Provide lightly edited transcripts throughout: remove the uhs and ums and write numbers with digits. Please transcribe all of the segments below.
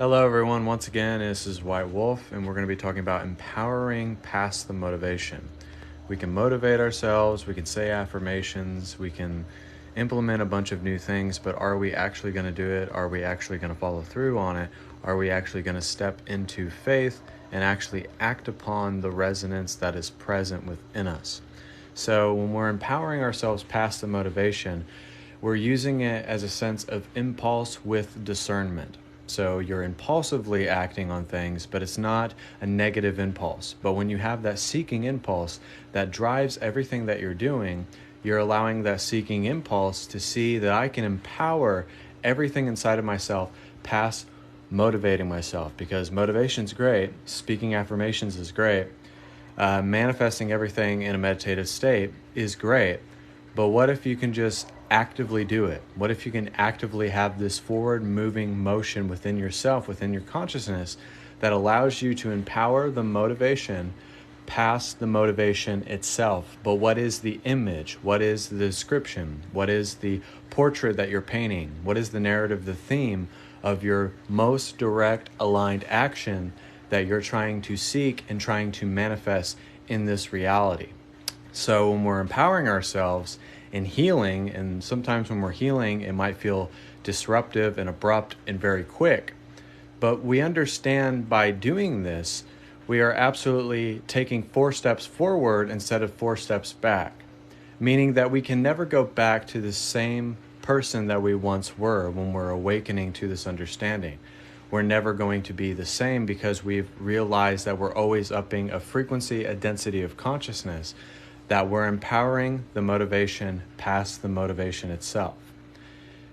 Hello, everyone. Once again, this is White Wolf, and we're going to be talking about empowering past the motivation. We can motivate ourselves, we can say affirmations, we can implement a bunch of new things, but are we actually going to do it? Are we actually going to follow through on it? Are we actually going to step into faith and actually act upon the resonance that is present within us? So when we're empowering ourselves past the motivation, we're using it as a sense of impulse with discernment. So you're impulsively acting on things, but it's not a negative impulse. But when you have that seeking impulse that drives everything that you're doing, you're allowing that seeking impulse to see that I can empower everything inside of myself past motivating myself, because motivation's great, speaking affirmations is great, manifesting everything in a meditative state is great. But what if you can just actively do it? What if you can actively have this forward moving motion within yourself, within your consciousness, that allows you to empower the motivation past the motivation itself? But what is the image? What is the description? What is the portrait that you're painting? What is the narrative, the theme of your most direct aligned action that you're trying to seek and trying to manifest in this reality? So when we're empowering ourselves in healing, and sometimes when we're healing, it might feel disruptive and abrupt and very quick, but we understand by doing this, we are absolutely taking 4 steps forward instead of 4 steps back, meaning that we can never go back to the same person that we once were when we're awakening to this understanding. We're never going to be the same because we've realized that we're always upping a frequency, a density of consciousness, that we're empowering the motivation past the motivation itself.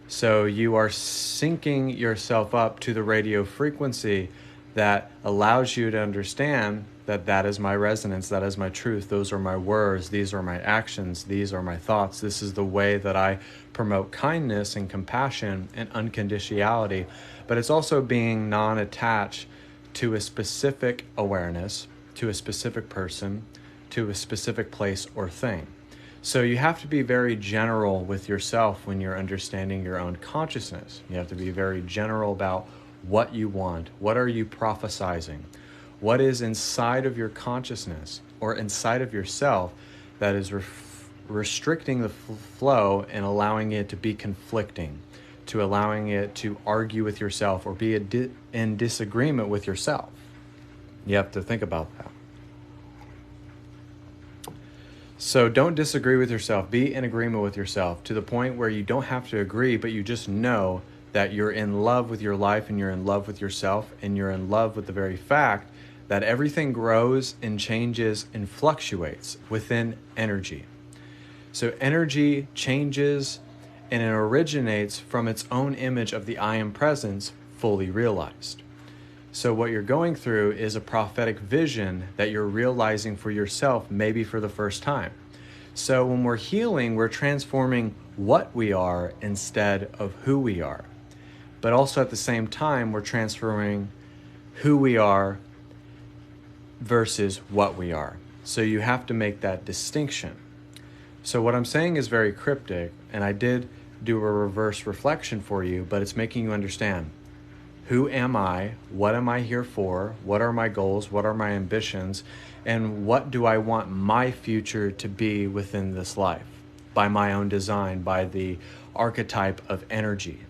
So you are syncing yourself up to the radio frequency that allows you to understand that that is my resonance, that is my truth, those are my words, these are my actions, these are my thoughts. This is the way that I promote kindness and compassion and unconditionality, but it's also being non-attached to a specific awareness, to a specific person, to a specific place or thing. So you have to be very general with yourself when you're understanding your own consciousness. You have to be very general about what you want. What are you prophesizing? What is inside of your consciousness or inside of yourself that is restricting the flow and allowing it to be conflicting, to allowing it to argue with yourself or be in disagreement with yourself? You have to think about that. So don't disagree with yourself. Be in agreement with yourself to the point where you don't have to agree, but you just know that you're in love with your life and you're in love with yourself and you're in love with the very fact that everything grows and changes and fluctuates within energy. So energy changes and it originates from its own image of the I am presence fully realized. So what you're going through is a prophetic vision that you're realizing for yourself, maybe for the first time. So when we're healing, we're transforming what we are instead of who we are. But also at the same time, we're transforming who we are versus what we are. So you have to make that distinction. So what I'm saying is very cryptic, and I did do a reverse reflection for you, but it's making you understand. Who am I? What am I here for? What are my goals? What are my ambitions? And what do I want my future to be within this life? By my own design, by the archetype of energy.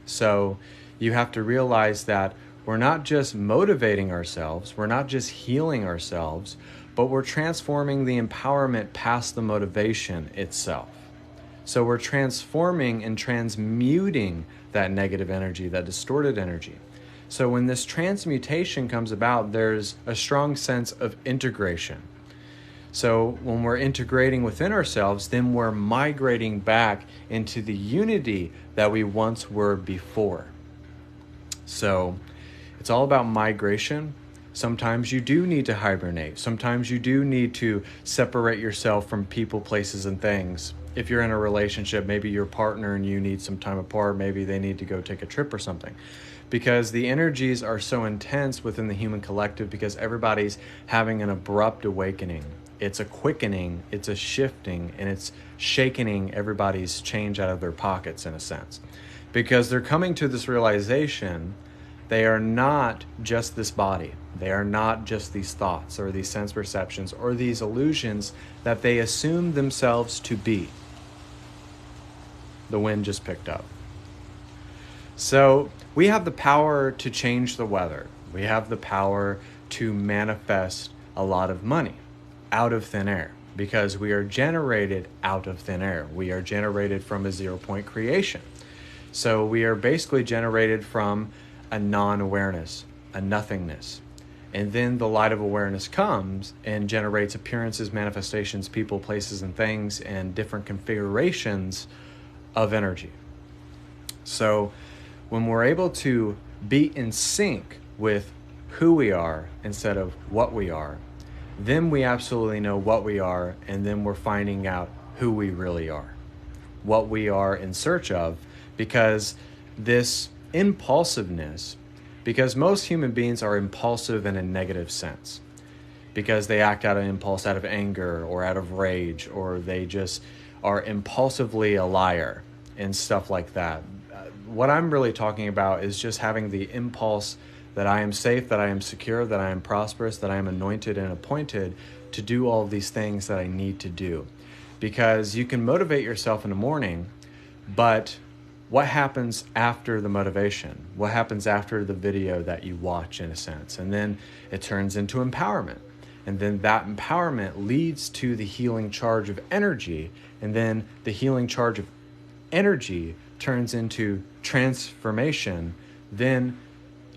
So you have to realize that we're not just motivating ourselves, we're not just healing ourselves, but we're transforming the empowerment past the motivation itself. So we're transforming and transmuting that negative energy, that distorted energy. So when this transmutation comes about, there's a strong sense of integration. So when we're integrating within ourselves, then we're migrating back into the unity that we once were before. So it's all about migration. Sometimes you do need to hibernate. Sometimes you do need to separate yourself from people, places, and things. If you're in a relationship, maybe your partner and you need some time apart, maybe they need to go take a trip or something. Because the energies are so intense within the human collective because everybody's having an abrupt awakening. It's a quickening, it's a shifting, and it's shaking everybody's change out of their pockets in a sense. Because they're coming to this realization They are not just this body. They are not just these thoughts or these sense perceptions or these illusions that they assume themselves to be. The wind just picked up. So we have the power to change the weather. We have the power to manifest a lot of money out of thin air, because we are generated out of thin air. We are generated from a 0-point creation. So we are basically generated from a non-awareness, a nothingness. And then the light of awareness comes and generates appearances, manifestations, people, places, and things, and different configurations of energy. So when we're able to be in sync with who we are instead of what we are, then we absolutely know what we are, and then we're finding out who we really are, what we are in search of, because this impulsiveness, because most human beings are impulsive in a negative sense, because they act out of impulse, out of anger or out of rage, or they just are impulsively a liar and stuff like that. What I'm really talking about is just having the impulse that I am safe, that I am secure, that I am prosperous, that I am anointed and appointed to do all of these things that I need to do. Because you can motivate yourself in the morning, but what happens after the motivation? What happens after the video that you watch, in a sense? And then it turns into empowerment. And then that empowerment leads to the healing charge of energy. And then the healing charge of energy turns into transformation, then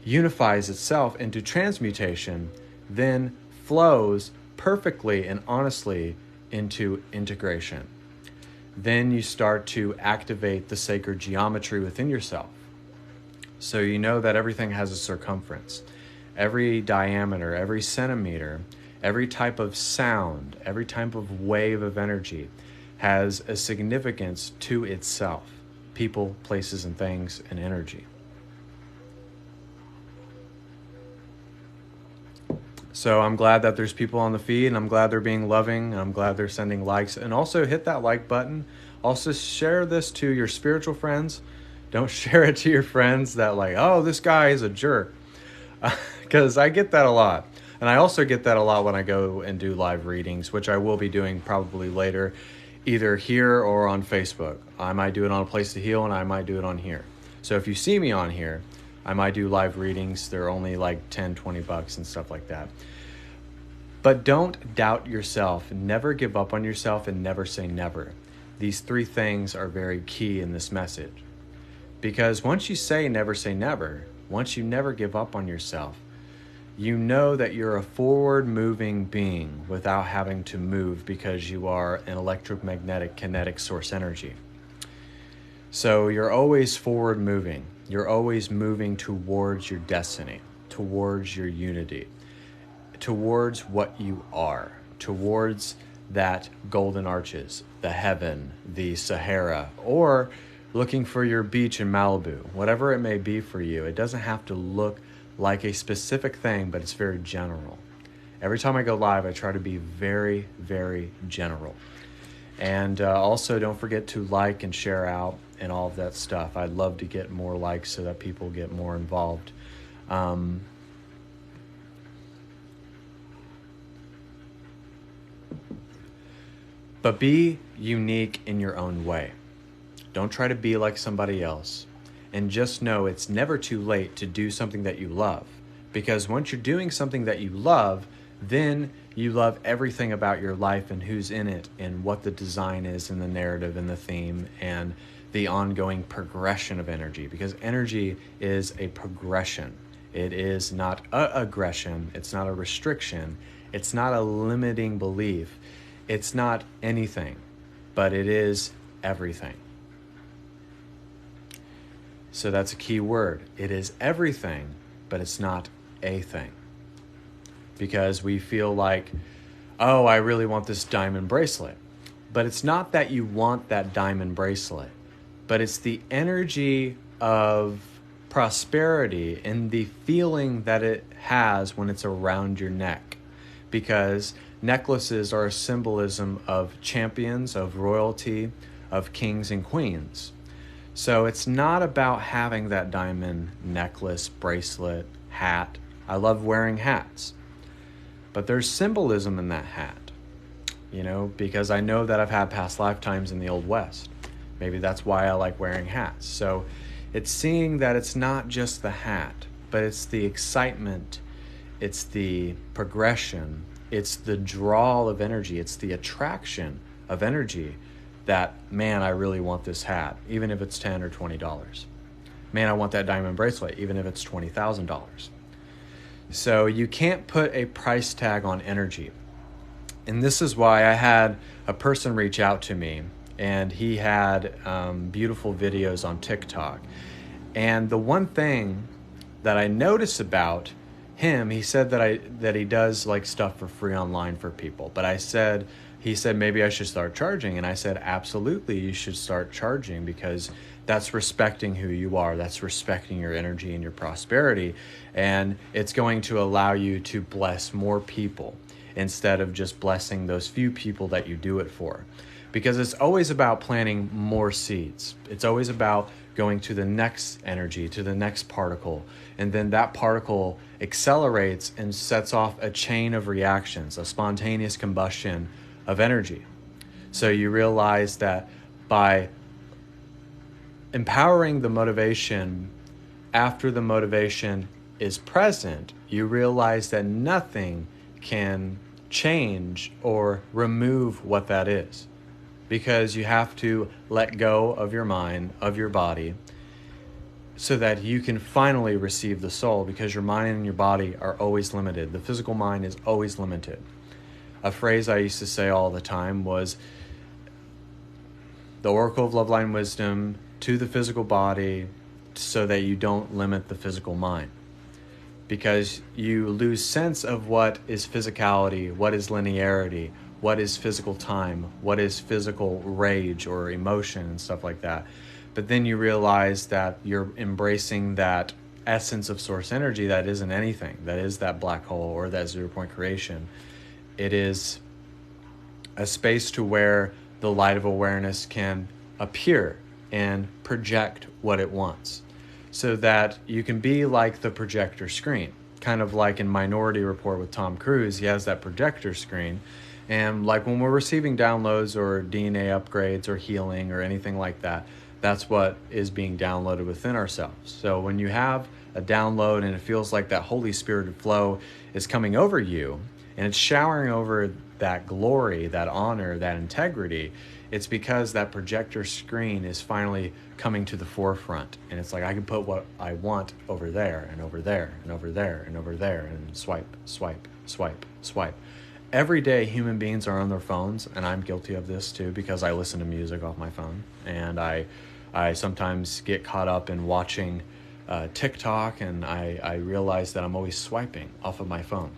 unifies itself into transmutation, then flows perfectly and honestly into integration. Then you start to activate the sacred geometry within yourself. So you know that everything has a circumference. Every diameter, every centimeter, every type of sound, every type of wave of energy has a significance to itself. People, places, and things, and energy. So I'm glad that there's people on the feed, and I'm glad they're being loving, and I'm glad they're sending likes. And also hit that like button. Also share this to your spiritual friends. Don't share it to your friends that like, oh, this guy is a jerk. Because I get that a lot. And I also get that a lot when I go and do live readings, which I will be doing probably later, either here or on Facebook. I might do it on A Place to Heal, and I might do it on here. So if you see me on here, I might do live readings. They're only like $10-$20 and stuff like that. But don't doubt yourself. Never give up on yourself, and never say never. These three things are very key in this message. Because once you say never, once you never give up on yourself, you know that you're a forward-moving being without having to move, because you are an electromagnetic kinetic source energy. So you're always forward-moving. You're always moving towards your destiny, towards your unity, towards what you are, towards that golden arches, the heaven, the Sahara, or looking for your beach in Malibu, whatever it may be for you. It doesn't have to look like a specific thing, but it's very general. Every time I go live, I try to be very, very general. And also don't forget to like and share out and all of that stuff. I'd love to get more likes so that people get more involved. But be unique in your own way. Don't try to be like somebody else. And just know it's never too late to do something that you love. Because once you're doing something that you love, then you love everything about your life and who's in it and what the design is and the narrative and the theme and the ongoing progression of energy. Because energy is a progression. It is not an aggression. It's not a restriction. It's not a limiting belief. It's not anything, but it is everything. So that's a key word. It is everything, but it's not a thing. Because we feel like, oh, I really want this diamond bracelet. But it's not that you want that diamond bracelet, but it's the energy of prosperity and the feeling that it has when it's around your neck. Because necklaces are a symbolism of champions, of royalty, of kings and queens. So it's not about having that diamond necklace, bracelet, hat. I love wearing hats. But there's symbolism in that hat, because I know that I've had past lifetimes in the Old West. Maybe that's why I like wearing hats. So it's seeing that it's not just the hat, but it's the excitement, it's the progression, it's the draw of energy, it's the attraction of energy that, man, I really want this hat, even if it's $10 or $20. Man, I want that diamond bracelet, even if it's $20,000. So you can't put a price tag on energy. And this is why I had a person reach out to me, and he had beautiful videos on TikTok. And the one thing that I noticed about him, he said that he does like stuff for free online for people. But he said, maybe I should start charging. And I said, absolutely, you should start charging, because that's respecting who you are. That's respecting your energy and your prosperity. And it's going to allow you to bless more people instead of just blessing those few people that you do it for. Because it's always about planting more seeds. It's always about going to the next energy, to the next particle. And then that particle accelerates and sets off a chain of reactions, a spontaneous combustion of energy. So you realize that by empowering the motivation, after the motivation is present, you realize that nothing can change or remove what that is, because you have to let go of your mind, of your body, so that you can finally receive the soul, because your mind and your body are always limited. The physical mind is always limited. A phrase I used to say all the time was, the Oracle of Love Line Wisdom to the physical body, so that you don't limit the physical mind. Because you lose sense of what is physicality, what is linearity, what is physical time, what is physical rage or emotion and stuff like that. But then you realize that you're embracing that essence of source energy that isn't anything, that is that black hole or that 0 point creation. It is a space to where the light of awareness can appear and project what it wants, so that you can be like the projector screen. Kind of like in Minority Report with Tom Cruise, he has that projector screen. And like when we're receiving downloads or DNA upgrades or healing or anything like that, that's what is being downloaded within ourselves. So when you have a download and it feels like that Holy Spirit flow is coming over you, and it's showering over that glory, that honor, that integrity, it's because that projector screen is finally coming to the forefront. And it's like, I can put what I want over there and over there and over there and over there, and swipe, swipe, swipe, swipe. Every day human beings are on their phones, and I'm guilty of this too, because I listen to music off my phone, and I sometimes get caught up in watching TikTok, and I realize that I'm always swiping off of my phone.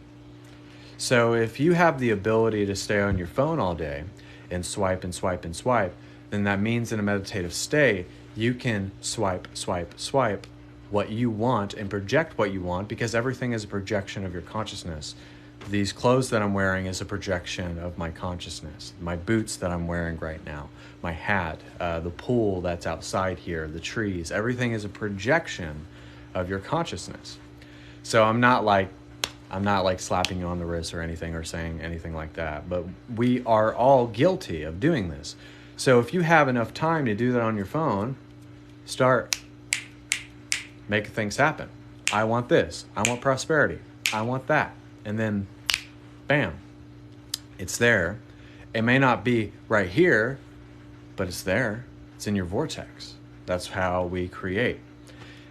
So if you have the ability to stay on your phone all day and swipe and swipe and swipe, then that means in a meditative state, you can swipe, swipe, swipe what you want and project what you want, because everything is a projection of your consciousness. These clothes that I'm wearing is a projection of my consciousness. My boots that I'm wearing right now, my hat, the pool that's outside here, the trees, everything is a projection of your consciousness. So I'm not like slapping you on the wrist or anything or saying anything like that, but we are all guilty of doing this. So if you have enough time to do that on your phone, start making things happen. I want this. I want prosperity. I want that. And then, bam, it's there. It may not be right here, but it's there. It's in your vortex. That's how we create.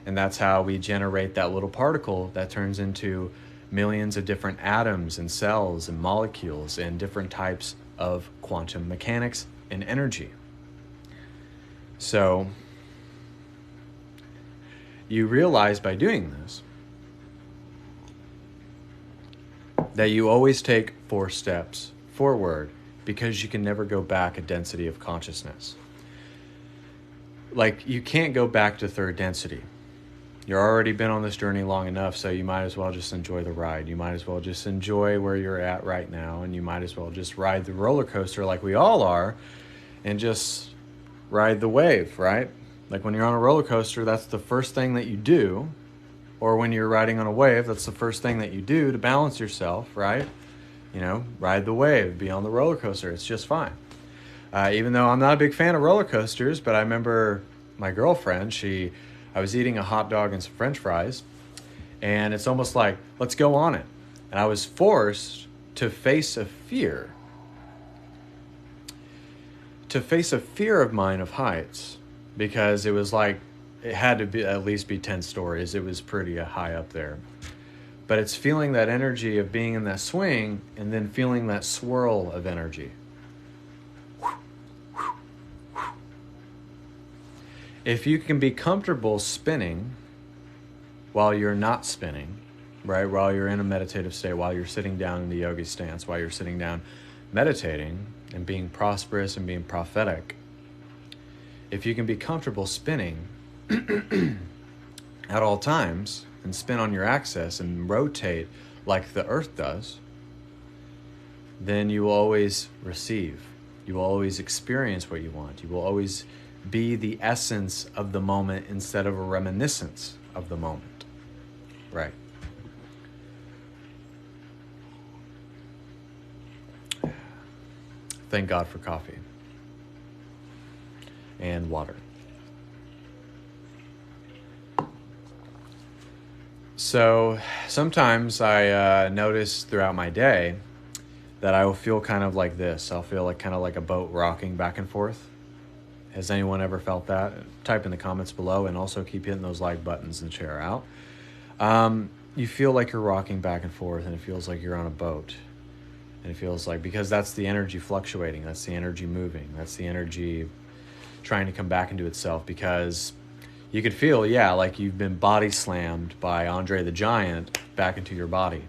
And that's how we generate that little particle that turns into millions of different atoms and cells and molecules and different types of quantum mechanics and energy. So you realize by doing this that you always take 4 steps forward, because you can never go back a density of consciousness. Like, you can't go back to 3rd density. You've already been on this journey long enough, so you might as well just enjoy the ride. You might as well just enjoy where you're at right now, and you might as well just ride the roller coaster like we all are, and just ride the wave, right? Like when you're on a roller coaster, that's the first thing that you do. Or when you're riding on a wave, that's the first thing that you do to balance yourself, right? Ride the wave, be on the roller coaster. It's just fine. Even though I'm not a big fan of roller coasters, but I remember my girlfriend, I was eating a hot dog and some French fries, and it's almost like, let's go on it. And I was forced to face a fear of mine of heights, because it was like, it had to be at least be 10 stories. It was pretty high up there. But it's feeling that energy of being in that swing and then feeling that swirl of energy. If you can be comfortable spinning while you're not spinning, right? While you're in a meditative state, while you're sitting down in the yogi stance, while you're sitting down meditating and being prosperous and being prophetic, if you can be comfortable spinning at all times and spin on your axis and rotate like the earth does, then you will always receive. You will always experience what you want. You will always be the essence of the moment instead of a reminiscence of the moment. Right. Thank God for coffee and water. So sometimes I notice throughout my day that I will feel kind of like this. I'll feel like kind of like a boat rocking back and forth. Has anyone ever felt that? Type in the comments below, and also keep hitting those like buttons and share out. You feel like you're rocking back and forth, and it feels like you're on a boat. And it feels like, because that's the energy fluctuating, that's the energy moving, that's the energy trying to come back into itself, because you could feel, like you've been body slammed by Andre the Giant back into your body.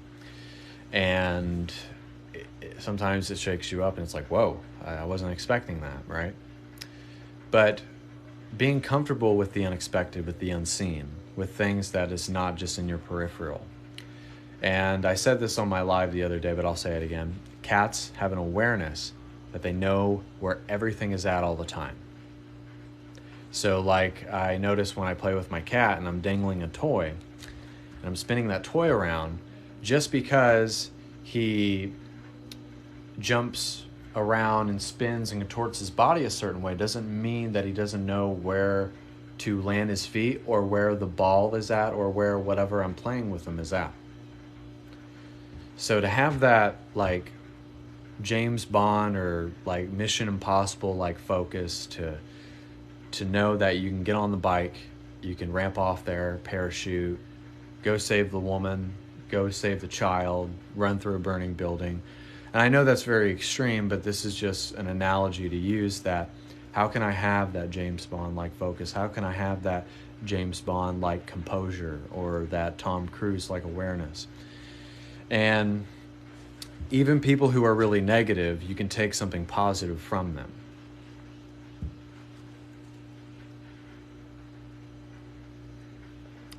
And sometimes it shakes you up and it's like, whoa, I wasn't expecting that, right? But being comfortable with the unexpected, with the unseen, with things that is not just in your peripheral. And I said this on my live the other day, but I'll say it again. Cats have an awareness that they know where everything is at all the time. So like I notice when I play with my cat and I'm dangling a toy and I'm spinning that toy around, just because he jumps around and spins and contorts his body a certain way doesn't mean that he doesn't know where to land his feet or where the ball is at or where whatever I'm playing with him is at. So to have that like James Bond or like Mission Impossible like focus to know that you can get on the bike, you can ramp off there, parachute, go save the woman, go save the child, run through a burning building. And I know that's very extreme, but this is just an analogy to use that. How can I have that James Bond-like focus? How can I have that James Bond-like composure or that Tom Cruise-like awareness? And even people who are really negative, you can take something positive from them.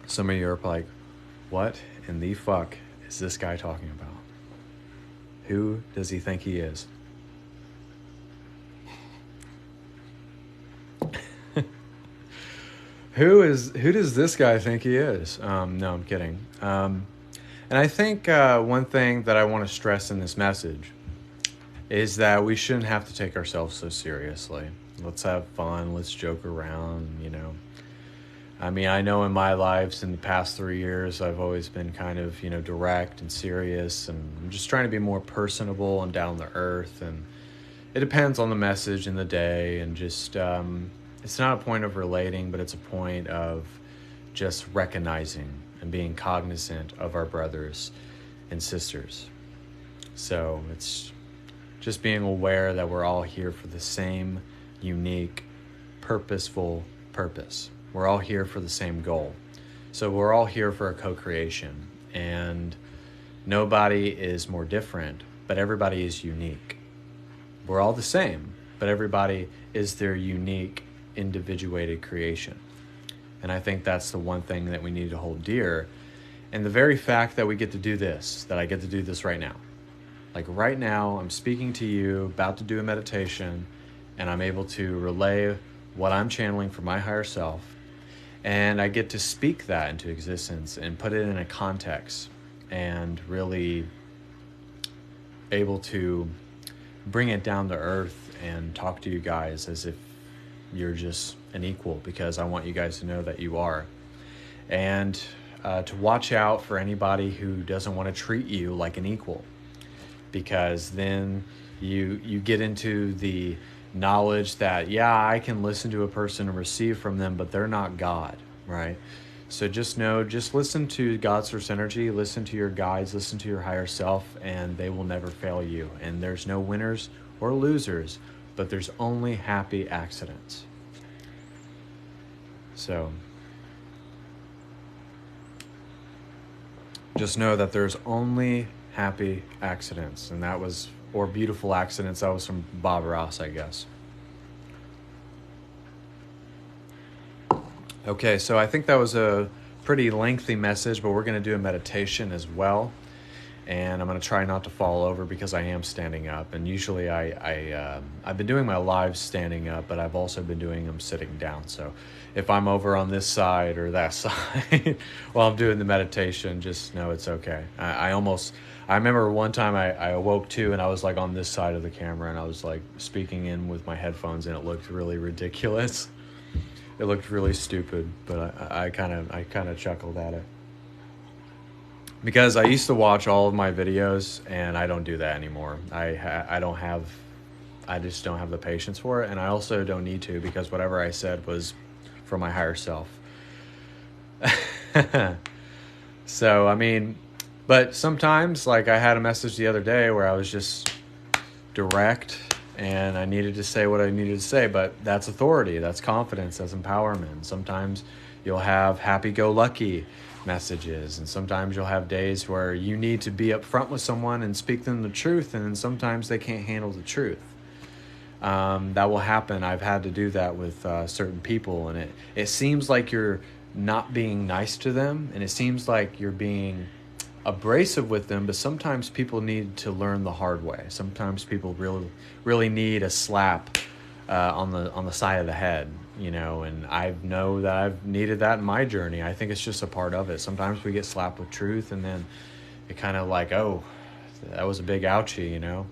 Some of you are like, what in the fuck is this guy talking about? Who does he think he is? Who does this guy think he is? No, I'm kidding. And I think one thing that I want to stress in this message is that we shouldn't have to take ourselves so seriously. Let's have fun. Let's joke around, I mean, I know in my lives in the past 3 years, I've always been kind of, direct and serious, and I'm just trying to be more personable and down to earth. And it depends on the message in the day, and just, it's not a point of relating, but it's a point of just recognizing and being cognizant of our brothers and sisters. So it's just being aware that we're all here for the same unique, purposeful purpose. We're all here for the same goal. So we're all here for a co-creation, and nobody is more different, but everybody is unique. We're all the same, but everybody is their unique, individuated creation. And I think that's the one thing that we need to hold dear. And the very fact that we get to do this, that I get to do this right now. Like right now, I'm speaking to you, about to do a meditation, and I'm able to relay what I'm channeling for my higher self, and I get to speak that into existence and put it in a context, and really able to bring it down to earth and talk to you guys as if you're just an equal, because I want you guys to know that you are. And to watch out for anybody who doesn't want to treat you like an equal, because then you get into the knowledge that, yeah, I can listen to a person and receive from them, but they're not God, right? So just listen to God's source energy, listen to your guides, listen to your higher self, and they will never fail you. And there's no winners or losers, but there's only happy accidents. So just know that there's only happy accidents, and that was, or beautiful accidents, that was from Bob Ross, I guess. Okay, so I think that was a pretty lengthy message, but we're going to do a meditation as well. And I'm going to try not to fall over because I am standing up. And usually I've been doing my lives standing up, but I've also been doing them sitting down. So if I'm over on this side or that side while I'm doing the meditation, just know it's okay. I remember one time I awoke too, and I was like on this side of the camera, and I was like speaking in with my headphones, and it looked really ridiculous. It looked really stupid, but I kind of chuckled at it. Because I used to watch all of my videos, and I don't do that anymore. I just don't have the patience for it, and I also don't need to, because whatever I said was for my higher self. So, I mean, but sometimes, like I had a message the other day where I was just direct, and I needed to say what I needed to say, but that's authority, that's confidence, that's empowerment. Sometimes you'll have happy-go-lucky messages, and sometimes you'll have days where you need to be upfront with someone and speak them the truth, and then sometimes they can't handle the truth. That will happen. I've had to do that with certain people, and it seems like you're not being nice to them, and it seems like you're being abrasive with them, but sometimes people need to learn the hard way. Sometimes people really need a slap on the side of the head, you know, and I know that I've needed that in my journey. I think it's just a part of it. Sometimes we get slapped with truth, and then it kind of like, oh, that was a big ouchie, you know.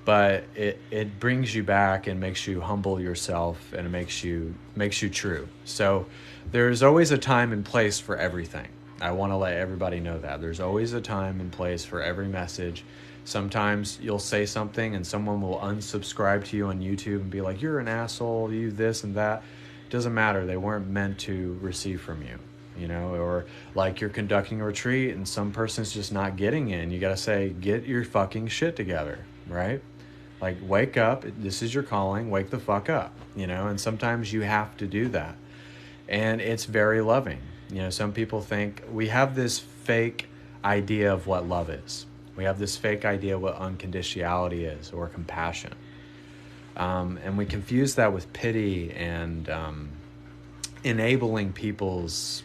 But it brings you back and makes you humble yourself, and it makes you true. So there's always a time and place for everything. I want to let everybody know that. There's always a time and place for every message. Sometimes you'll say something and someone will unsubscribe to you on YouTube and be like, you're an asshole, you this and that. It doesn't matter. They weren't meant to receive from you, you know, or like you're conducting a retreat and some person's just not getting in. You got to say, get your fucking shit together, right? Like, wake up. This is your calling. Wake the fuck up, you know, and sometimes you have to do that. And it's very loving. You know, some people think we have this fake idea of what love is. We have this fake idea of what unconditionality is, or compassion. And we confuse that with pity and enabling people's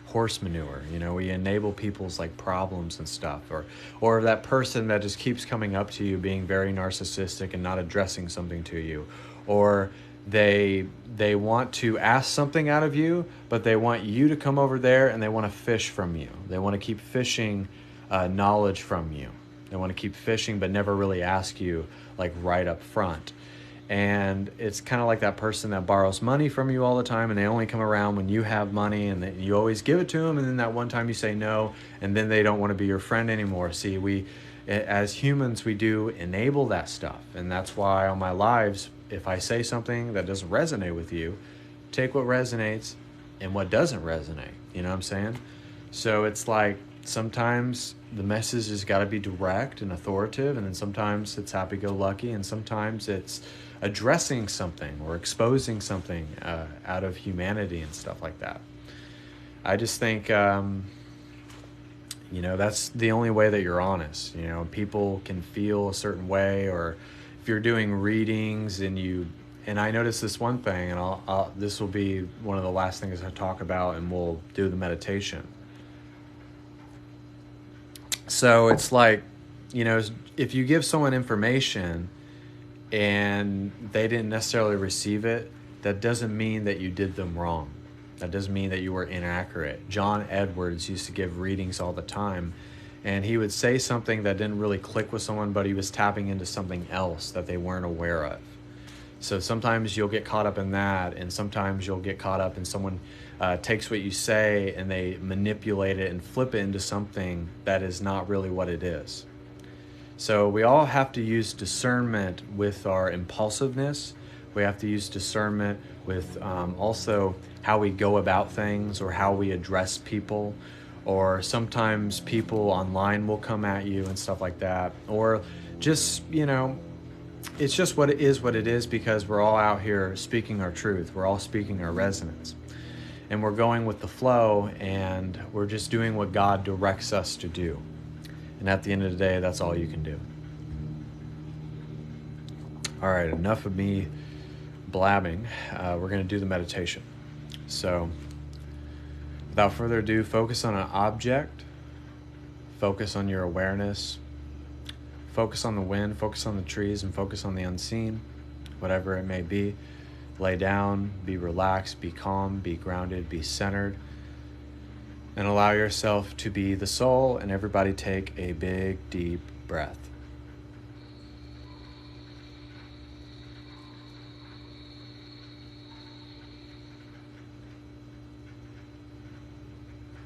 horse manure. You know, we enable people's like problems and stuff, or that person that just keeps coming up to you being very narcissistic and not addressing something to you, or they want to ask something out of you, but they want you to come over there and they want to fish from you. They want to keep fishing knowledge from you. They want to keep fishing but never really ask you like right up front. And it's kind of like that person that borrows money from you all the time, and they only come around when you have money, and you always give it to them, and then that one time you say no, and then they don't want to be your friend anymore. See, we as humans, we do enable that stuff, and that's why on my lives, if I say something that doesn't resonate with you, take what resonates and what doesn't resonate. You know what I'm saying? So it's like sometimes the message has got to be direct and authoritative, and then sometimes it's happy-go-lucky, and sometimes it's addressing something or exposing something out of humanity and stuff like that. I just think, you know, that's the only way that you're honest. You know, people can feel a certain way, or if you're doing readings and I noticed this one thing, and this will be one of the last things I talk about, and we'll do the meditation. So it's like, you know, if you give someone information and they didn't necessarily receive it, that doesn't mean that you did them wrong. That doesn't mean that you were inaccurate. John Edwards used to give readings all the time, and he would say something that didn't really click with someone, but he was tapping into something else that they weren't aware of. So sometimes you'll get caught up in that, and sometimes you'll get caught up in someone takes what you say and they manipulate it and flip it into something that is not really what it is. So we all have to use discernment with our impulsiveness. We have to use discernment with also how we go about things or how we address people. Or sometimes people online will come at you and stuff like that. Or just, it's just what it is because we're all out here speaking our truth. We're all speaking our resonance. And we're going with the flow, and we're just doing what God directs us to do. And at the end of the day, that's all you can do. All right, enough of me blabbing. We're going to do the meditation. So, without further ado, focus on an object. Focus on your awareness. Focus on the wind, focus on the trees, and focus on the unseen, whatever it may be. Lay down, be relaxed, be calm, be grounded, be centered, and allow yourself to be the soul. And everybody take a big, deep breath.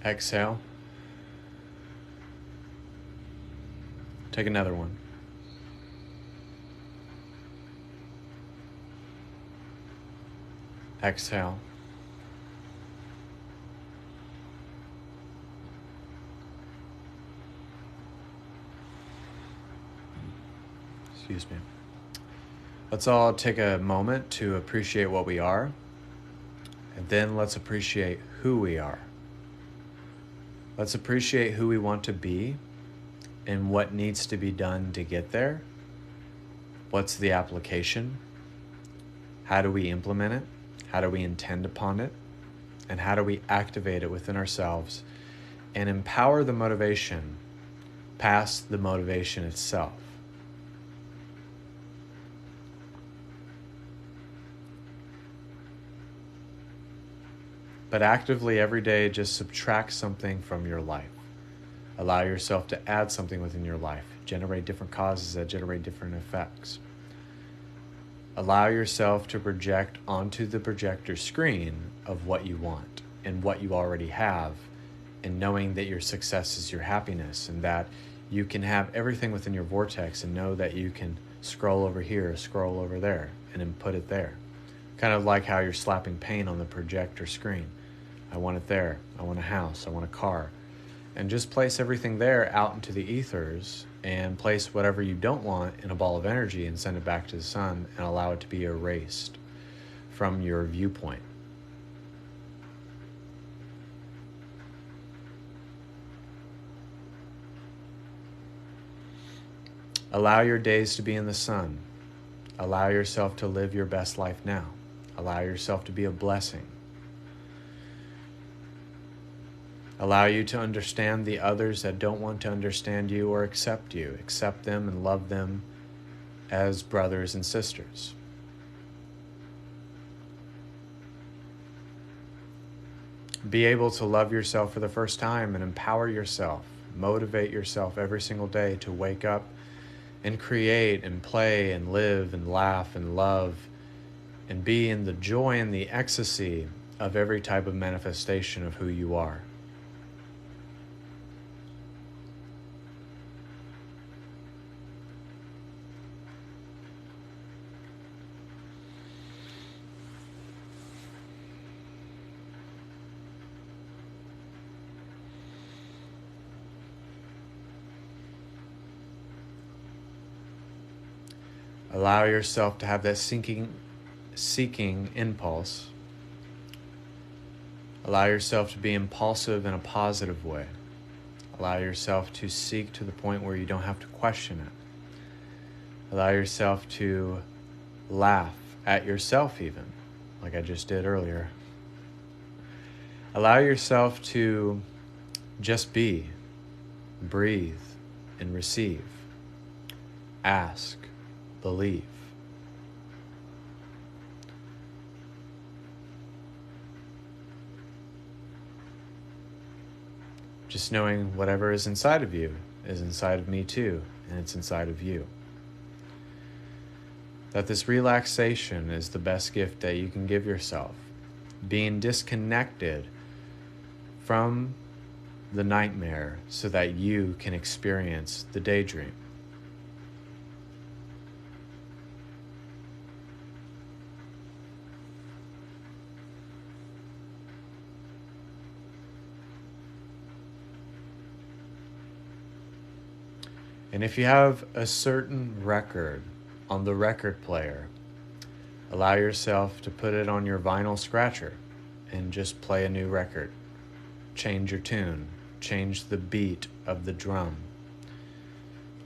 Exhale. Take another one. Exhale. Excuse me. Let's all take a moment to appreciate what we are, and then let's appreciate who we are. Let's appreciate who we want to be and what needs to be done to get there. What's the application? How do we implement it? How do we intend upon it? And how do we activate it within ourselves and empower the motivation past the motivation itself? But actively every day, just subtract something from your life. Allow yourself to add something within your life. Generate different causes that generate different effects. Allow yourself to project onto the projector screen of what you want and what you already have, and knowing that your success is your happiness, and that you can have everything within your vortex, and know that you can scroll over here, scroll over there, and then put it there. Kind of like how you're slapping paint on the projector screen. I want it there. I want a house. I want a car. And just place everything there out into the ethers, and place whatever you don't want in a ball of energy and send it back to the sun, and allow it to be erased from your viewpoint. Allow your days to be in the sun. Allow yourself to live your best life now. Allow yourself to be a blessing. Allow you to understand the others that don't want to understand you or accept you. Accept them and love them as brothers and sisters. Be able to love yourself for the first time and empower yourself. Motivate yourself every single day to wake up and create and play and live and laugh and love and be in the joy and the ecstasy of every type of manifestation of who you are. Allow yourself to have that seeking impulse. Allow yourself to be impulsive in a positive way. Allow yourself to seek to the point where you don't have to question it. Allow yourself to laugh at yourself even, like I just did earlier. Allow yourself to just be, breathe, and receive. Ask, believe, Just knowing whatever is inside of you is inside of me too, and it's inside of you. That this relaxation is the best gift that you can give yourself. Being disconnected from the nightmare so that you can experience the daydream. And if you have a certain record on the record player, allow yourself to put it on your vinyl scratcher and just play a new record. Change your tune, change the beat of the drum.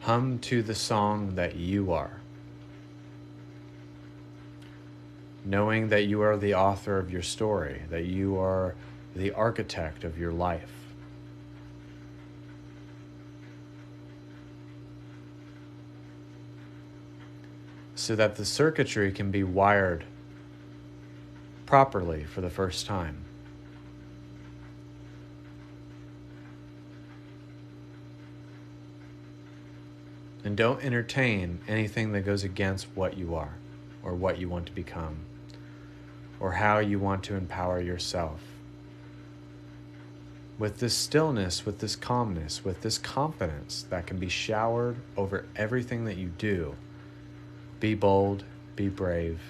Hum to the song that you are. Knowing that you are the author of your story, that you are the architect of your life. So that the circuitry can be wired properly for the first time. And don't entertain anything that goes against what you are, or what you want to become, or how you want to empower yourself. With this stillness, with this calmness, with this confidence that can be showered over everything that you do, be bold, be brave,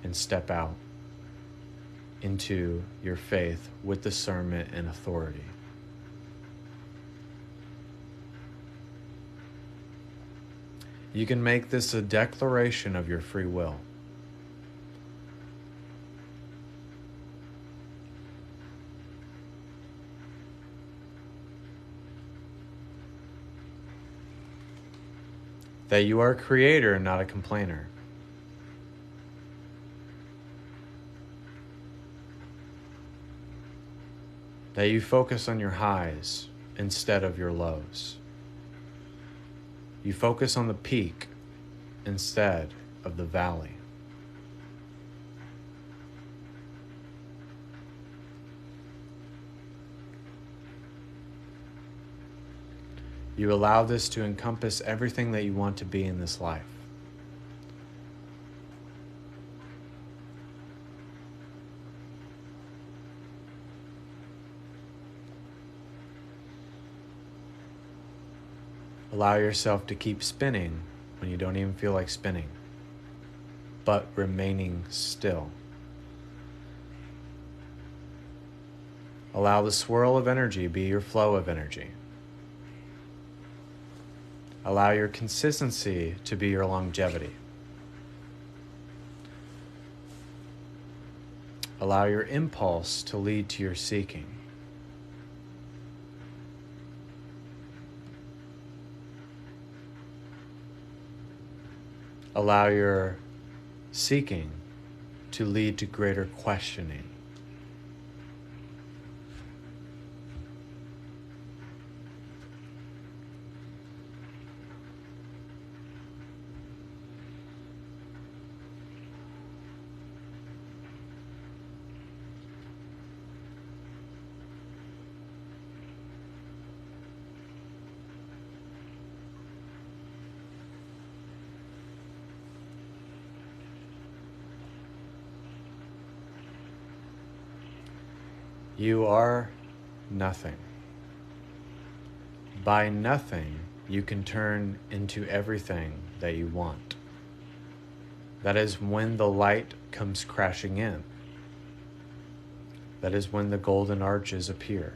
and step out into your faith with discernment and authority. You can make this a declaration of your free will. That you are a creator, not a complainer. That you focus on your highs instead of your lows. You focus on the peak instead of the valley. You allow this to encompass everything that you want to be in this life. Allow yourself to keep spinning when you don't even feel like spinning, but remaining still. Allow the swirl of energy be your flow of energy. Allow your consistency to be your longevity. Allow your impulse to lead to your seeking. Allow your seeking to lead to greater questioning. You are nothing. By nothing, you can turn into everything that you want. That is when the light comes crashing in. That is when the golden arches appear.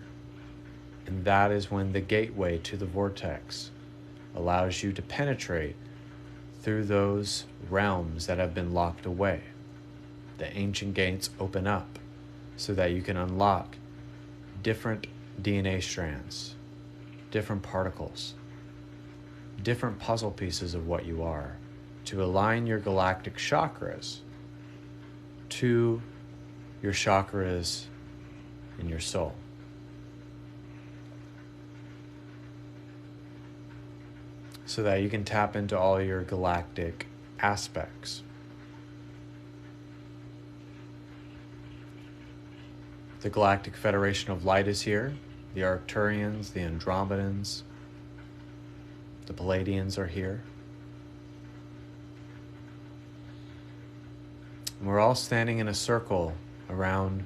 And that is when the gateway to the vortex allows you to penetrate through those realms that have been locked away. The ancient gates open up so that you can unlock different DNA strands, different particles, different puzzle pieces of what you are, to align your galactic chakras to your chakras in your soul. So that you can tap into all your galactic aspects. The Galactic Federation of Light is here. The Arcturians, the Andromedans, the Palladians are here. And we're all standing in a circle around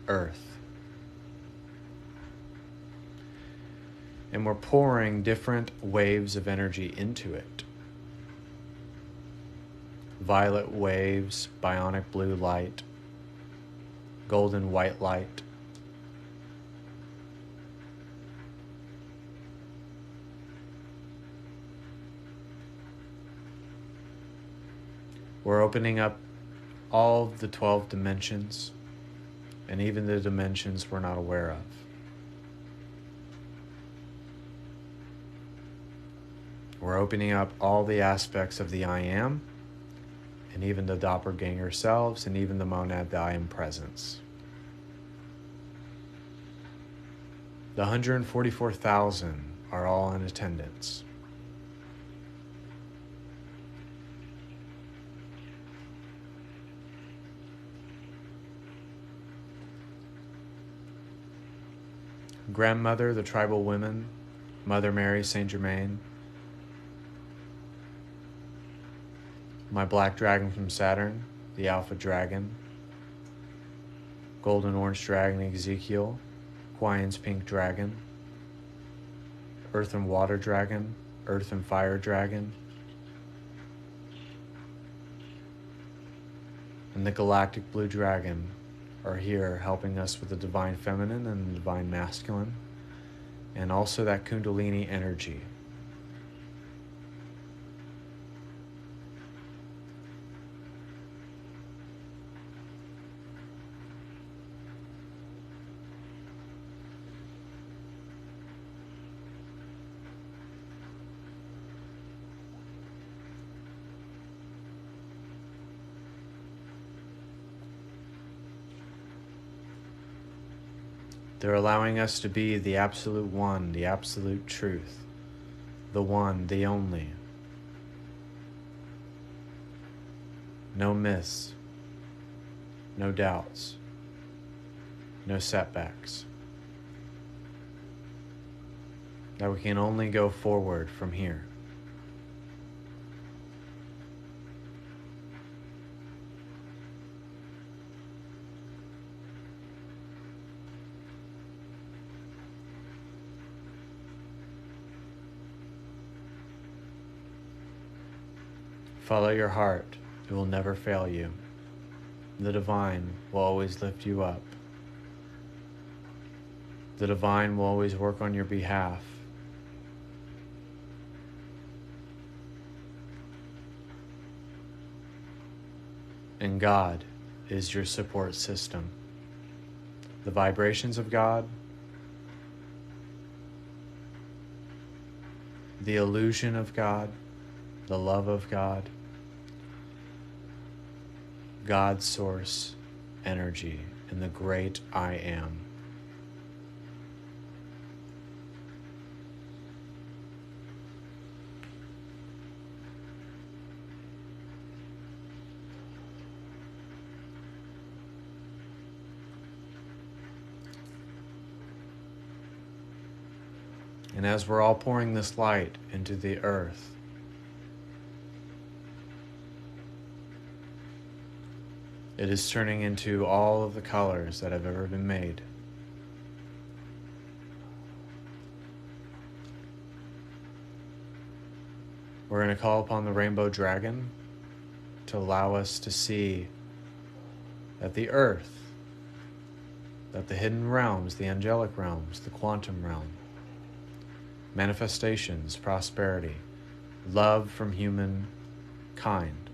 Earth. And we're pouring different waves of energy into it. Violet waves, bionic blue light, golden white light. We're opening up all of the 12 dimensions, and even the dimensions we're not aware of. We're opening up all the aspects of the I Am, and even the doppelganger selves, and even the monad, the I Am presence. The 144,000 are all in attendance. Grandmother, the tribal women, Mother Mary, Saint Germain, my black dragon from Saturn, the alpha dragon, golden orange dragon Ezekiel, Quaian's pink dragon, earth and water dragon, earth and fire dragon, and the galactic blue dragon are here helping us with the divine feminine and the divine masculine, and also that kundalini energy. They're allowing us to be the absolute one, the absolute truth, the one, the only. No myths, no doubts, no setbacks. That we can only go forward from here. Follow your heart. It will never fail you. The divine will always lift you up. The divine will always work on your behalf. And God is your support system. The vibrations of God, the illusion of God, the love of God, God's source energy, and the great I Am. And as we're all pouring this light into the earth, it is turning into all of the colors that have ever been made. We're going to call upon the rainbow dragon to allow us to see that the earth, that the hidden realms, the angelic realms, the quantum realm, manifestations, prosperity, love from humankind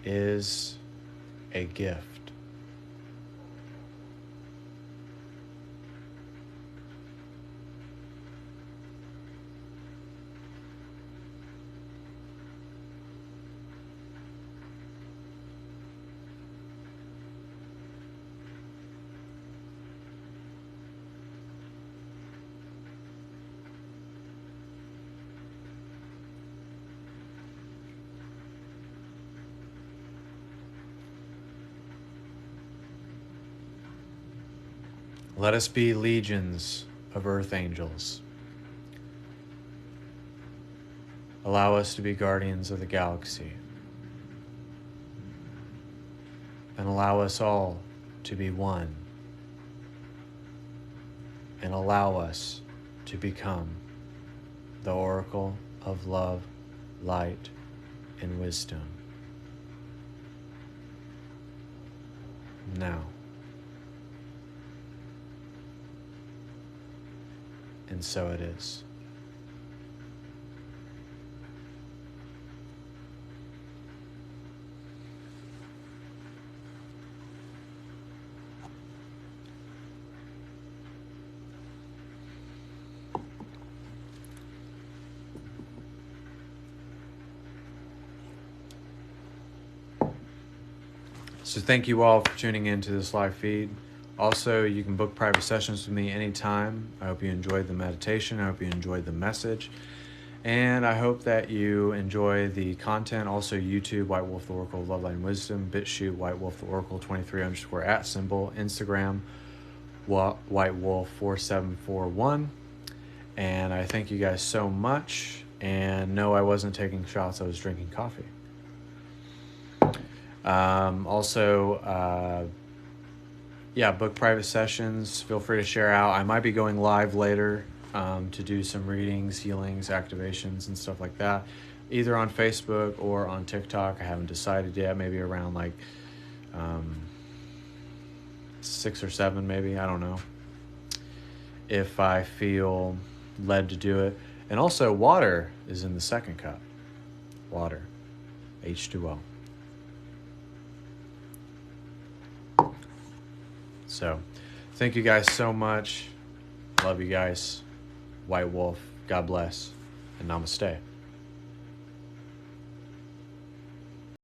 is a gift. Let us be legions of earth angels. Allow us to be guardians of the galaxy. And allow us all to be one. And allow us to become the oracle of love, light, and wisdom. Now. And so it is. So thank you all for tuning into this live feed. Also, you can book private sessions with me anytime. I hope you enjoyed the meditation. I hope you enjoyed the message. And I hope that you enjoy the content. Also, YouTube, White Wolf the Oracle, Love, Light, and Wisdom. BitChute, White Wolf the Oracle, 23_ @ Instagram, White Wolf 4741. And I thank you guys so much. And no, I wasn't taking shots. I was drinking coffee. Book private sessions. Feel free to share out. I might be going live later to do some readings, healings, activations, and stuff like that, either on Facebook or on TikTok. I haven't decided yet. Maybe around 6 or 7, maybe. I don't know. If I feel led to do it. And also, water is in the second cup. Water. H2O. So, thank you guys so much. Love you guys. White Wolf. God bless. And namaste.